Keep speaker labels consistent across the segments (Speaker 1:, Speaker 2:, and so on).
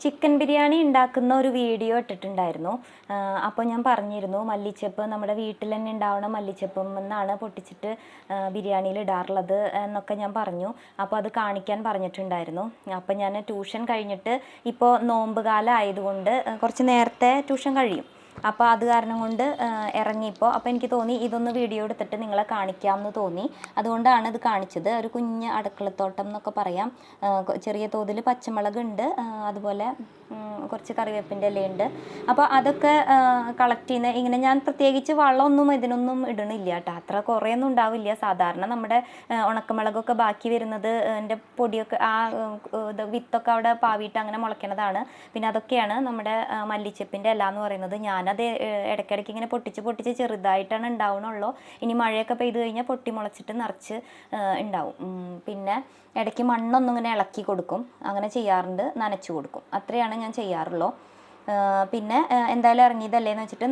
Speaker 1: Chicken biryani ഉണ്ടാക്കുന്ന ഒരു video ഇട്ടിട്ടുണ്ടായിരുന്നു. അപ്പോൾ ഞാൻ പറഞ്ഞിരുന്നു മല്ലിച്ചപ്പ് നമ്മുടെ വീട്ടിൽ തന്നെ ഉണ്ടാവുന്ന മല്ലിച്ചപ്പും എന്നാണ് പൊട്ടിച്ചിട്ട് ബിരിയാണിയിൽ ഇടാറുള്ളത് എന്നൊക്കെ ഞാൻ പറഞ്ഞു. അപ്പോൾ അത് കാണിക്കാൻ പറഞ്ഞിട്ടുണ്ടായിരുന്നു. അപ്പോൾ ഞാൻ ട്യൂഷൻ കഴിഞ്ഞിട്ട് ഇപ്പോൾ നോമ്പ് കാലം ആയതുകൊണ്ട് കുറച്ച് നേരത്തെ ട്യൂഷൻ കഴിയും. അപ്പോൾ അത് കാരണം കൊണ്ട് ഇറങ്ങിയപ്പോൾ അപ്പോൾ എനിക്ക് തോന്നി ഇതൊന്ന് വീഡിയോ എടുത്തിട്ട് നിങ്ങളെ കാണിക്കാമെന്ന് തോന്നി. അതുകൊണ്ടാണ് ഇത് കാണിച്ചത്. ഒരു കുഞ്ഞ് അടുക്കളത്തോട്ടം എന്നൊക്കെ പറയാം. ചെറിയ തോതിൽ പച്ചമുളക് ഉണ്ട്, അതുപോലെ കുറച്ച് കറിവേപ്പിൻ്റെ ഇലയുണ്ട്. അപ്പോൾ അതൊക്കെ കളക്ട് ചെയ്യുന്ന ഇങ്ങനെ ഞാൻ പ്രത്യേകിച്ച് വളമൊന്നും ഇതിനൊന്നും ഇടണില്ല കേട്ടോ. അത്ര കുറേയൊന്നും ഉണ്ടാവില്ല. സാധാരണ നമ്മുടെ ഉണക്കമുളകൊക്കെ ബാക്കി വരുന്നത് എൻ്റെ പൊടിയൊക്കെ വിത്തൊക്കെ അവിടെ പാവിയിട്ട് അങ്ങനെ മുളയ്ക്കണതാണ്. പിന്നെ അതൊക്കെയാണ് നമ്മുടെ മല്ലിച്ചപ്പിൻ്റെ ഇല എന്ന് പറയുന്നത്. ഞാനത് ഇടയ്ക്കിടയ്ക്ക് ഇങ്ങനെ പൊട്ടിച്ച് ചെറുതായിട്ടാണ് ഉണ്ടാവണുള്ളൂ. ഇനി മഴയൊക്കെ പെയ്ത് കഴിഞ്ഞാൽ പൊട്ടി മുളച്ചിട്ട് നിറച്ച് ഉണ്ടാവും. പിന്നെ ഇടയ്ക്ക് മണ്ണൊന്നും ഇങ്ങനെ ഇളക്കി കൊടുക്കും, അങ്ങനെ ചെയ്യാറുണ്ട്, നനച്ചു കൊടുക്കും. അത്രയാണ് ഞാൻ ചെയ്യാറുള്ളൂ. പിന്നെ എന്തായാലും ഇറങ്ങിയതല്ലേന്ന് വെച്ചിട്ട്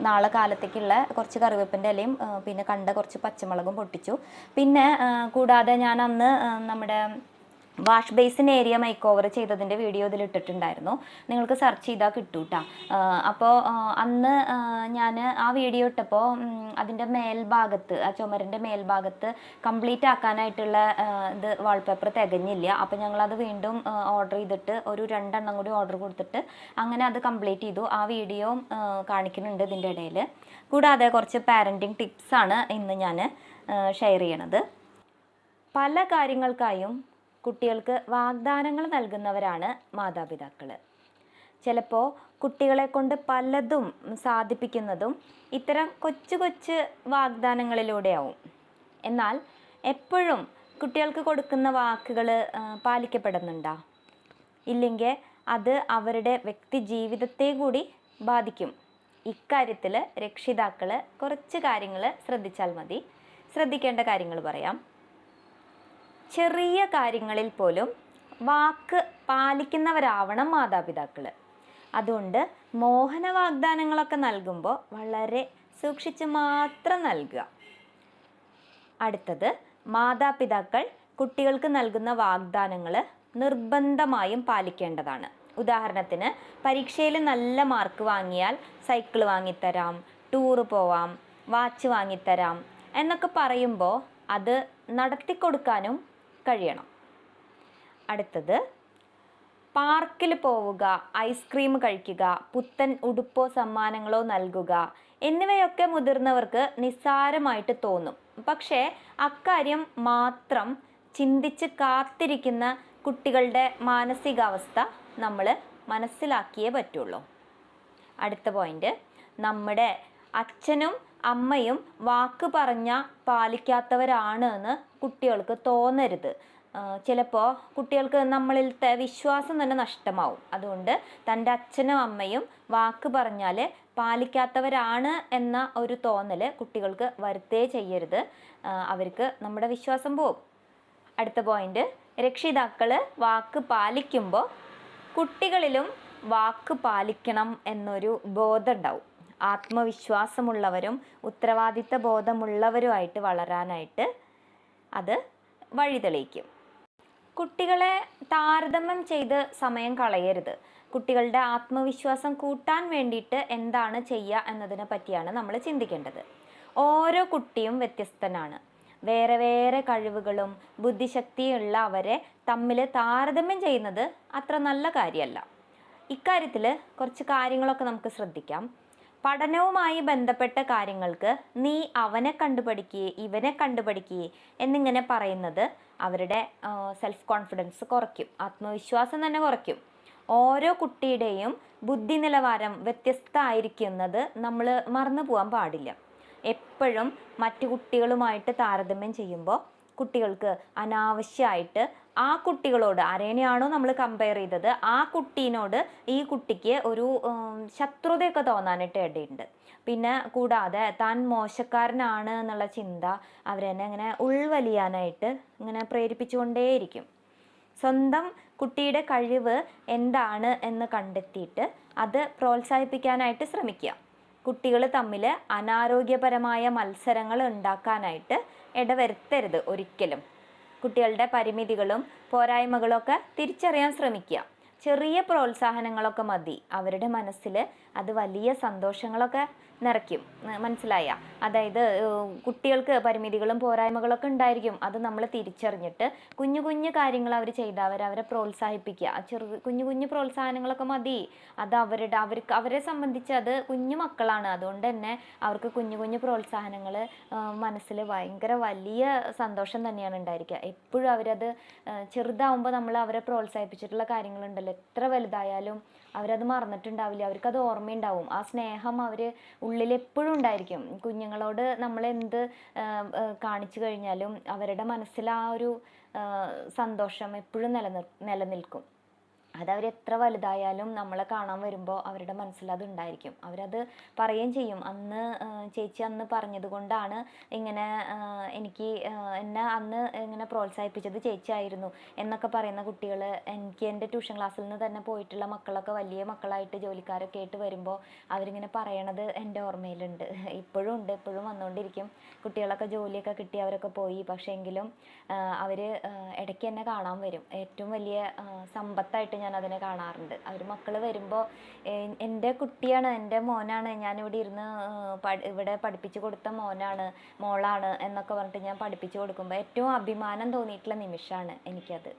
Speaker 1: നാളെ കാലത്തേക്കുള്ള കുറച്ച് കറിവേപ്പിൻ്റെ ഇലയും പിന്നെ കണ്ട കുറച്ച് പച്ചമുളകും പൊട്ടിച്ചു. പിന്നെ കൂടാതെ ഞാൻ അന്ന് നമ്മുടെ wash basin area make over ചെയ്തതിൻ്റെ വീഡിയോ ഇതിൽ ഇട്ടിട്ടുണ്ടായിരുന്നു. നിങ്ങൾക്ക് സെർച്ച് ചെയ്താൽ കിട്ടും കേട്ടോ. അപ്പോൾ അന്ന് ഞാൻ ആ വീഡിയോ ഇട്ടപ്പോൾ അതിൻ്റെ മേൽഭാഗത്ത്, ആ ചുമരിൻ്റെ മേൽഭാഗത്ത് കംപ്ലീറ്റ് ആക്കാനായിട്ടുള്ള ഇത് വാൾപേപ്പർ തികഞ്ഞില്ല. അപ്പോൾ ഞങ്ങളത് വീണ്ടും ഓർഡർ ചെയ്തിട്ട് ഒരു 2 എണ്ണം കൂടി ഓർഡർ കൊടുത്തിട്ട് അങ്ങനെ അത് കംപ്ലീറ്റ് ചെയ്തു. ആ വീഡിയോ കാണിക്കുന്നുണ്ട് ഇതിൻ്റെ ഇടയിൽ. കൂടാതെ കുറച്ച് പാരൻറ്റിങ് ടിപ്സാണ് ഇന്ന് ഞാൻ ഷെയർ ചെയ്യണത്. പല കാര്യങ്ങൾക്കായും കുട്ടികൾക്ക് വാഗ്ദാനങ്ങൾ നൽകുന്നവരാണ് മാതാപിതാക്കൾ. ചിലപ്പോൾ കുട്ടികളെ കൊണ്ട് പലതും സാധിപ്പിക്കുന്നതും ഇത്തരം കൊച്ചു വാഗ്ദാനങ്ങളിലൂടെയാവും. എന്നാൽ എപ്പോഴും കുട്ടികൾക്ക് കൊടുക്കുന്ന വാക്കുകൾ പാലിക്കപ്പെടുന്നുണ്ടോ? ഇല്ലെങ്കിൽ അത് അവരുടെ വ്യക്തി ജീവിതത്തെ കൂടി ബാധിക്കും. ഇക്കാര്യത്തിൽ രക്ഷിതാക്കൾ കുറച്ച് കാര്യങ്ങൾ ശ്രദ്ധിച്ചാൽ മതി. ശ്രദ്ധിക്കേണ്ട കാര്യങ്ങൾ പറയാം. ചെറിയ കാര്യങ്ങളിൽ പോലും വാക്ക് പാലിക്കുന്നവരാവണം മാതാപിതാക്കൾ. അതുകൊണ്ട് മോഹന വാഗ്ദാനങ്ങളൊക്കെ നൽകുമ്പോൾ വളരെ സൂക്ഷിച്ച് മാത്രം നൽകുക. അടുത്തത്, മാതാപിതാക്കൾ കുട്ടികൾക്ക് നൽകുന്ന വാഗ്ദാനങ്ങൾ നിർബന്ധമായും പാലിക്കേണ്ടതാണ്. ഉദാഹരണത്തിന്, പരീക്ഷയിൽ നല്ല മാർക്ക് വാങ്ങിയാൽ സൈക്കിൾ വാങ്ങിത്തരാം, ടൂറ് പോവാം, വാച്ച് വാങ്ങിത്തരാം എന്നൊക്കെ പറയുമ്പോൾ അത് നടത്തിക്കൊടുക്കാനും കഴിയണം. അടുത്തത്, പാർക്കിൽ പോവുക, ഐസ്ക്രീം കഴിക്കുക, പുത്തൻ ഉടുപ്പോ സമ്മാനങ്ങളോ നൽകുക എന്നിവയൊക്കെ മുതിർന്നവർക്ക് നിസ്സാരമായിട്ട് തോന്നും. പക്ഷേ അക്കാര്യം മാത്രം ചിന്തിച്ച് കാത്തിരിക്കുന്ന കുട്ടികളുടെ മാനസികാവസ്ഥ നമ്മൾ മനസ്സിലാക്കിയേ പറ്റുള്ളൂ. അടുത്ത പോയിന്റ്, നമ്മുടെ അച്ഛനും അമ്മയും വാക്ക് പറഞ്ഞാൽ പാലിക്കാത്തവരാണ് എന്ന് കുട്ടികൾക്ക് തോന്നരുത്. ചിലപ്പോൾ കുട്ടികൾക്ക് നമ്മളിലത്തെ വിശ്വാസം തന്നെ നഷ്ടമാവും. അതുകൊണ്ട് തൻ്റെ അച്ഛനും അമ്മയും വാക്ക് പറഞ്ഞാൽ പാലിക്കാത്തവരാണ് എന്ന ഒരു തോന്നൽ കുട്ടികൾക്ക് വരുത്തേ ചെയ്യരുത്. അവർക്ക് നമ്മുടെ വിശ്വാസം പോവും. അടുത്ത പോയിന്റ്, രക്ഷിതാക്കൾ വാക്ക് പാലിക്കുമ്പോൾ കുട്ടികളിലും വാക്ക് പാലിക്കണം എന്നൊരു ബോധം ഉണ്ടാവും. ആത്മവിശ്വാസമുള്ളവരും ഉത്തരവാദിത്ത ബോധമുള്ളവരുമായിട്ട് വളരാനായിട്ട് അത് വഴിതെളിയിക്കും. കുട്ടികളെ താരതമ്യം ചെയ്ത് സമയം കളയരുത്. കുട്ടികളുടെ ആത്മവിശ്വാസം കൂട്ടാൻ വേണ്ടിയിട്ട് എന്താണ് ചെയ്യുക എന്നതിനെ പറ്റിയാണ് നമ്മൾ ചിന്തിക്കേണ്ടത്. ഓരോ കുട്ടിയും വ്യത്യസ്തനാണ്. വേറെ കഴിവുകളും ബുദ്ധിശക്തിയുള്ള അവരെ തമ്മിൽ താരതമ്യം ചെയ്യുന്നത് അത്ര നല്ല കാര്യമല്ല. ഇക്കാര്യത്തിൽ കുറച്ച് കാര്യങ്ങളൊക്കെ നമുക്ക് ശ്രദ്ധിക്കാം. പഠനവുമായി ബന്ധപ്പെട്ട കാര്യങ്ങൾക്ക് നീ അവനെ കണ്ടുപഠിക്കുകയെ ഇവനെ കണ്ടുപഠിക്കുകയെ എന്നിങ്ങനെ പറയുന്നത് അവരുടെ സെൽഫ് കോൺഫിഡൻസ് കുറയ്ക്കും, ആത്മവിശ്വാസം തന്നെ കുറയ്ക്കും. ഓരോ കുട്ടിയുടെയും ബുദ്ധി നിലവാരം വ്യത്യസ്തമായിരിക്കുന്നത് നമ്മൾ മറന്നു പോകാൻ പാടില്ല. എപ്പോഴും മറ്റു കുട്ടികളുമായിട്ട് താരതമ്യം ചെയ്യുമ്പോൾ കുട്ടികൾക്ക് അനാവശ്യമായിട്ട് ആ കുട്ടികളോട് ആരെയാണോ നമ്മൾ കമ്പയർ ചെയ്തത് ആ കുട്ടീനോട് ഈ കുട്ടിക്ക് ഒരു ശത്രുതയൊക്കെ തോന്നാനായിട്ട് ഇടയുണ്ട്. പിന്നെ കൂടാതെ താൻ മോശക്കാരനാണ് എന്നുള്ള ചിന്ത അവരെന്നെ ഇങ്ങനെ ഉൾവലിയാനായിട്ട് ഇങ്ങനെ പ്രേരിപ്പിച്ചുകൊണ്ടേയിരിക്കും. സ്വന്തം കുട്ടിയുടെ കഴിവ് എന്താണ് എന്ന് കണ്ടെത്തിയിട്ട് അത് പ്രോത്സാഹിപ്പിക്കാനായിട്ട് ശ്രമിക്കുക. കുട്ടികൾ തമ്മിൽ അനാരോഗ്യപരമായ മത്സരങ്ങൾ ഉണ്ടാക്കാനായിട്ട് ഇടവരുത്തരുത് ഒരിക്കലും. കുട്ടികളുടെ പരിമിതികളും പോരായ്മകളൊക്കെ തിരിച്ചറിയാൻ ശ്രമിക്കുക. ചെറിയ പ്രോത്സാഹനങ്ങളൊക്കെ മതി, അവരുടെ മനസ്സിൽ അത് വലിയ സന്തോഷങ്ങളൊക്കെ നിറയ്ക്കും. മനസ്സിലായ? അതായത് കുട്ടികൾക്ക് പരിമിതികളും പോരായ്മകളൊക്കെ ഉണ്ടായിരിക്കും. അത് നമ്മൾ തിരിച്ചറിഞ്ഞിട്ട് കുഞ്ഞു കുഞ്ഞു കാര്യങ്ങൾ അവർ ചെയ്താൽ അവരെ പ്രോത്സാഹിപ്പിക്കുക. കുഞ്ഞു കുഞ്ഞു പ്രോത്സാഹനങ്ങളൊക്കെ മതി. അത് അവരെ സംബന്ധിച്ച് അത് കുഞ്ഞു മക്കളാണ്. അതുകൊണ്ട് തന്നെ അവർക്ക് കുഞ്ഞു കുഞ്ഞു പ്രോത്സാഹനങ്ങൾ മനസ്സിൽ ഭയങ്കര വലിയ സന്തോഷം തന്നെയാണ് ഉണ്ടായിരിക്കുക. എപ്പോഴും അവരത് ചെറുതാവുമ്പോൾ നമ്മൾ അവരെ പ്രോത്സാഹിപ്പിച്ചിട്ടുള്ള കാര്യങ്ങളുണ്ടല്ലോ, എത്ര വലുതായാലും അവരത് മറന്നിട്ടുണ്ടാവില്ല. അവർക്കത് ഓർമ്മയുണ്ടാവും. ആ സ്നേഹം അവർ ഉള്ളിൽ എപ്പോഴും ഉണ്ടായിരിക്കും. കുഞ്ഞുങ്ങളോട് നമ്മൾ എന്ത് കാണിച്ചു കഴിഞ്ഞാലും അവരുടെ മനസ്സിൽ ആ ഒരു സന്തോഷം എപ്പോഴും നിലനിൽക്കും. അതവരെത്ര വലുതായാലും നമ്മളെ കാണാൻ വരുമ്പോൾ അവരുടെ മനസ്സിൽ അത് ഉണ്ടായിരിക്കും. അവരത് പറയുകയും ചെയ്യും. ചേച്ചി അന്ന് പറഞ്ഞത് കൊണ്ടാണ് ഇങ്ങനെ എന്നെ അന്ന് ഇങ്ങനെ പ്രോത്സാഹിപ്പിച്ചത് ചേച്ചിയായിരുന്നു എന്നൊക്കെ പറയുന്ന കുട്ടികൾ എനിക്ക് എൻ്റെ ട്യൂഷൻ ക്ലാസ്സിൽ നിന്ന് തന്നെ പോയിട്ടുള്ള മക്കളൊക്കെ വലിയ മക്കളായിട്ട് ജോലിക്കാരൊക്കെ ആയിട്ട് വരുമ്പോൾ അവരിങ്ങനെ പറയണത് എൻ്റെ ഓർമ്മയിലുണ്ട്. ഇപ്പോഴും ഉണ്ട്, എപ്പോഴും വന്നുകൊണ്ടിരിക്കും. കുട്ടികളൊക്കെ ജോലിയൊക്കെ കിട്ടി അവരൊക്കെ പോയി. പക്ഷേ എങ്കിലും അവർ ഇടയ്ക്ക് എന്നെ കാണാൻ വരും. ഏറ്റവും വലിയ സമ്പത്തായിട്ട് ഞാൻ അതിനെ കാണാറുണ്ട്. അവർ മക്കൾ വരുമ്പോൾ എൻ്റെ കുട്ടിയാണ്, എൻ്റെ മോനാണ്, ഞാനിവിടെ ഇരുന്ന് ഇവിടെ പഠിപ്പിച്ചു കൊടുത്ത മോളാണ് എന്നൊക്കെ പറഞ്ഞിട്ട് ഞാൻ പഠിപ്പിച്ചു കൊടുക്കുമ്പോൾ ഏറ്റവും അഭിമാനം തോന്നിയിട്ടുള്ള നിമിഷമാണ് എനിക്കത്.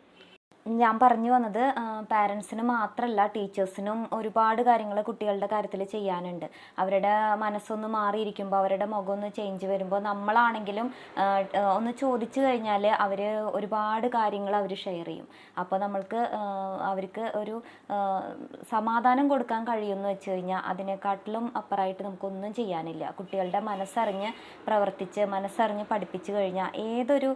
Speaker 1: ഞാൻ പറഞ്ഞു വന്നത് പാരൻസിന് മാത്രമല്ല ടീച്ചേഴ്സിനും ഒരുപാട് കാര്യങ്ങൾ കുട്ടികളുടെ കാര്യത്തിൽ ചെയ്യാനുണ്ട്. അവരുടെ മനസ്സൊന്ന് മാറിയിരിക്കുമ്പോൾ, അവരുടെ മുഖം ഒന്ന് ചേഞ്ച് വരുമ്പോൾ നമ്മളാണെങ്കിലും ഒന്ന് ചോദിച്ചു കഴിഞ്ഞാൽ അവർ ഒരുപാട് കാര്യങ്ങൾ അവർ ഷെയർ ചെയ്യും. അപ്പോൾ അവർക്ക് ഒരു സമാധാനം കൊടുക്കാൻ കഴിയുമെന്ന് വെച്ച് കഴിഞ്ഞാൽ അതിനെക്കാട്ടിലും അപ്പുറമായിട്ട് നമുക്കൊന്നും ചെയ്യാനില്ല. കുട്ടികളുടെ മനസ്സറിഞ്ഞ് പ്രവർത്തിച്ച് മനസ്സറിഞ്ഞ് പഠിപ്പിച്ചു കഴിഞ്ഞാൽ ഏതൊരു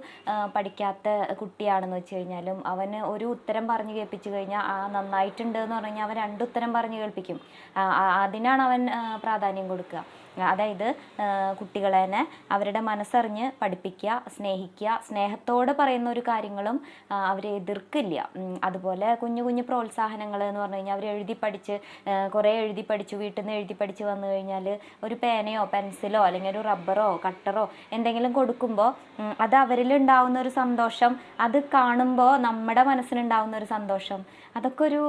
Speaker 1: പഠിക്കാത്ത കുട്ടിയാണെന്ന് വെച്ച് കഴിഞ്ഞാലും അവന് ഒരു ഉത്തരം പറഞ്ഞു കേൾപ്പിച്ചു കഴിഞ്ഞാൽ നന്നായിട്ടുണ്ട് എന്ന് പറഞ്ഞു കഴിഞ്ഞാൽ അവൻ 2 ഉത്തരം പറഞ്ഞു കേൾപ്പിക്കും. അതിനാണ് അവൻ പ്രാധാന്യം കൊടുക്കുക. അതായത് കുട്ടികളെ അവരുടെ മനസ്സറിഞ്ഞ് പഠിപ്പിക്കുക, സ്നേഹിക്കുക. സ്നേഹത്തോടെ പറയുന്ന ഒരു കാര്യങ്ങളും അവരെ എതിർക്കില്ല. അതുപോലെ കുഞ്ഞു കുഞ്ഞു പ്രോത്സാഹനങ്ങൾ എന്ന് പറഞ്ഞു കഴിഞ്ഞാൽ അവർ കുറേ എഴുതി പഠിച്ചു വീട്ടിൽ നിന്ന് എഴുതി പഠിച്ച് വന്നു കഴിഞ്ഞാൽ ഒരു പേനയോ പെൻസിലോ അല്ലെങ്കിൽ ഒരു റബ്ബറോ കട്ടറോ എന്തെങ്കിലും കൊടുക്കുമ്പോൾ അത് അവരിലുണ്ടാവുന്ന ഒരു സന്തോഷം, അത് കാണുമ്പോൾ നമ്മുടെ മനസ്സിലുണ്ടാവുന്ന ഒരു സന്തോഷം, അതൊക്കെ ഒരു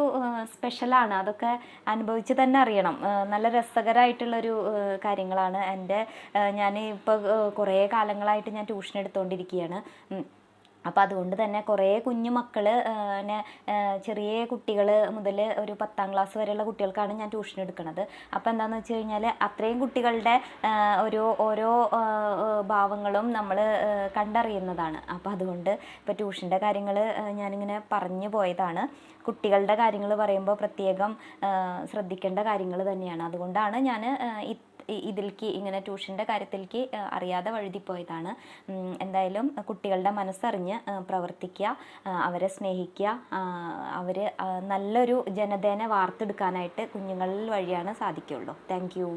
Speaker 1: സ്പെഷ്യലാണ്. അതൊക്കെ അനുഭവിച്ച് തന്നെ അറിയണം. നല്ല രസകരമായിട്ടുള്ളൊരു കാര്യങ്ങളാണ്. ഞാൻ ഇപ്പോൾ കുറേ കാലങ്ങളായിട്ട് ഞാൻ ട്യൂഷൻ എടുത്തുകൊണ്ടിരിക്കുകയാണ്. അപ്പോൾ അതുകൊണ്ട് തന്നെ കുറേ കുഞ്ഞു മക്കൾ ചെറിയ കുട്ടികൾ മുതൽ ഒരു 10ാം ക്ലാസ് വരെയുള്ള കുട്ടികൾക്കാണ് ഞാൻ ട്യൂഷൻ എടുക്കുന്നത്. അപ്പോൾ എന്താണെന്ന് വെച്ച് കഴിഞ്ഞാൽ അത്രയും കുട്ടികളുടെ ഓരോ ഭാവങ്ങളും നമ്മൾ കണ്ടറിയുന്നതാണ്. അപ്പോൾ അതുകൊണ്ട് ഇപ്പോൾ ട്യൂഷൻ്റെ കാര്യങ്ങൾ ഞാനിങ്ങനെ പറഞ്ഞു പോയതാണ്. കുട്ടികളുടെ കാര്യങ്ങൾ പറയുമ്പോൾ പ്രത്യേകം ശ്രദ്ധിക്കേണ്ട കാര്യങ്ങൾ തന്നെയാണ്. അതുകൊണ്ടാണ് ഞാൻ ഇതിലേക്ക് ഇങ്ങനെ ട്യൂഷൻ്റെ കാര്യത്തിലേക്ക് അറിയാതെ വഴുതിപ്പോയതാണ്. എന്തായാലും കുട്ടികളുടെ മനസ്സറിഞ്ഞ് പ്രവർത്തിക്കുക, അവരെ സ്നേഹിക്കുക. അവർ നല്ലൊരു ജനതേനെ വാർത്തെടുക്കാനായിട്ട് കുഞ്ഞുങ്ങളിൽ വഴിയാണ് സാധിക്കുകയുള്ളൂ. Thank you.